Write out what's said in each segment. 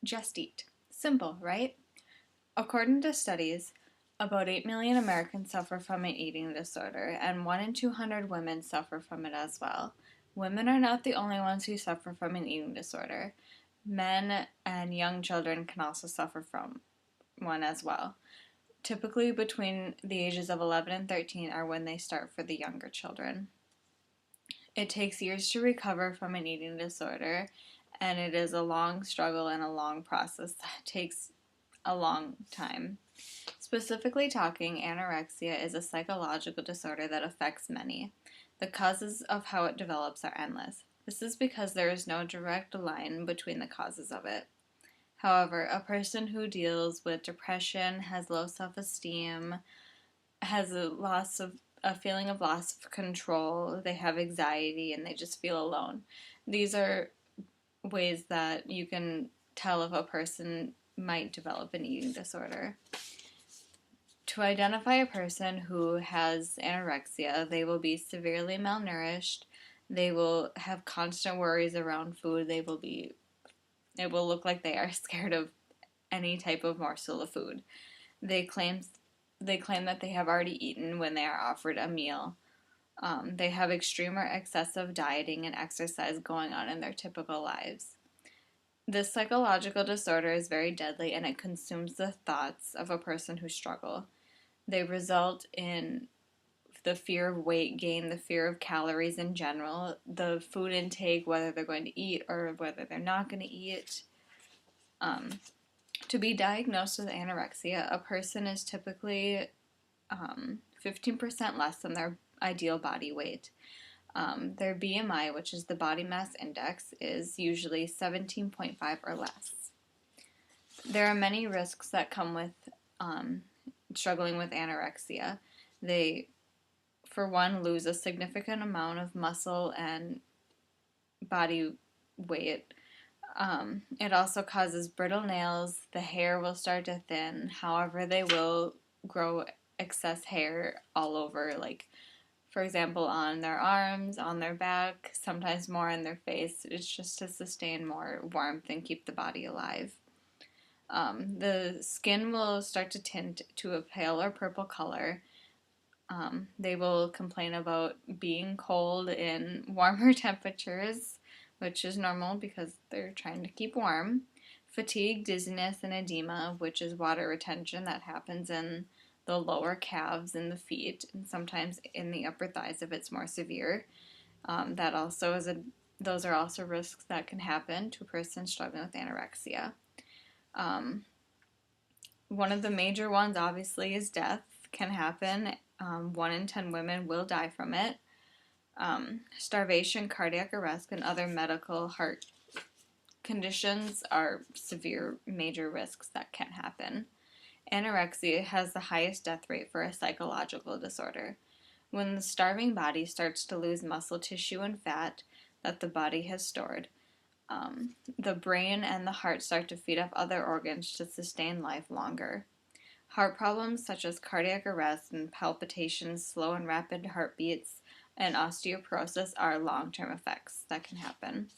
Just eat. Simple, right? According to studies, about 8 million Americans suffer from an eating disorder, and 1 in 200 women suffer from it as well. Women are not the only ones who suffer from an eating disorder. Men and young children can also suffer from one as well. Typically, between the ages of 11 and 13 are when they start for the younger children. It takes years to recover from an eating disorder, and it is a long struggle and a long process that takes a long time. Specifically talking, anorexia is a psychological disorder that affects many. The causes of how it develops are endless. This is because there is no direct line between the causes of it. However, a person who deals with depression, has low self-esteem, has a feeling of loss of control, they have anxiety, and they just feel alone. These are ways that you can tell if a person might develop an eating disorder. To identify a person who has anorexia, they will be severely malnourished. They will have constant worries around food. It will look like they are scared of any type of morsel of food. They claim that they have already eaten when they are offered a meal. They have extreme or excessive dieting and exercise going on in their typical lives. This psychological disorder is very deadly, and it consumes the thoughts of a person who struggle. They result in the fear of weight gain, the fear of calories in general, the food intake, whether they're going to eat or whether they're not going to eat. To be diagnosed with anorexia, a person is typically 15% less than their ideal body weight. Their BMI, which is the body mass index, is usually 17.5 or less. There are many risks that come with struggling with anorexia. They, for one, lose a significant amount of muscle and body weight. It also causes brittle nails. The hair will start to thin. However, they will grow excess hair all over, like, for example, on their arms, on their back, sometimes more on their face. It's just to sustain more warmth and keep the body alive. The skin will start to tint to a pale or purple color. They will complain about being cold in warmer temperatures, which is normal because they're trying to keep warm. Fatigue, dizziness, and edema, which is water retention that happens in the lower calves and the feet, and sometimes in the upper thighs if it's more severe. Those are also risks that can happen to a person struggling with anorexia. One of the major ones, obviously, is death can happen. 1 in 10 women will die from it. Starvation, cardiac arrest, and other medical heart conditions are severe major risks that can happen. Anorexia has the highest death rate for a psychological disorder. When the starving body starts to lose muscle tissue and fat that the body has stored, the brain and the heart start to feed off other organs to sustain life longer. Heart problems such as cardiac arrest and palpitations, slow and rapid heartbeats, and osteoporosis are long-term effects that can happen.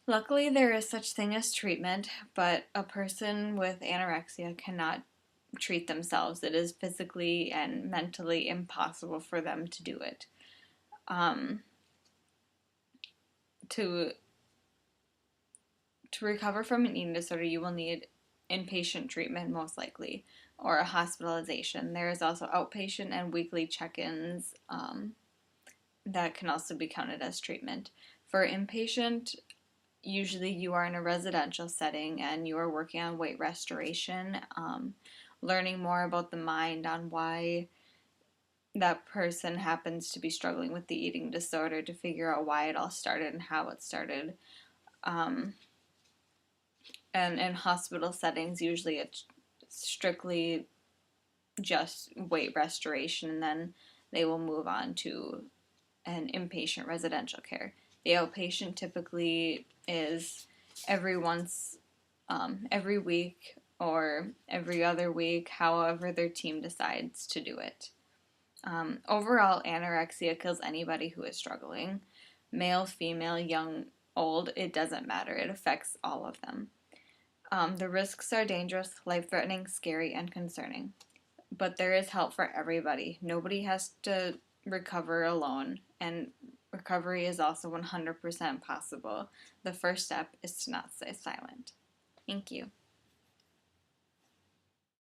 Luckily, there is such thing as treatment, but a person with anorexia cannot treat themselves. It is physically and mentally impossible for them to do it. To recover from an eating disorder, you will need inpatient treatment, most likely, or a hospitalization. There is also outpatient and weekly check-ins that can also be counted as treatment. For inpatient, usually you are in a residential setting and you are working on weight restoration, learning more about the mind on why that person happens to be struggling with the eating disorder, to figure out why it all started and how it started. And in hospital settings, usually it's strictly just weight restoration, and then they will move on to an inpatient residential care. The outpatient typically is every week or every other week, however their team decides to do it. Overall, anorexia kills anybody who is struggling. Male, female, young, old, it doesn't matter. It affects all of them. The risks are dangerous, life-threatening, scary, and concerning. But there is help for everybody. Nobody has to recover alone, and recovery is also 100% possible. The first step is to not stay silent. Thank you.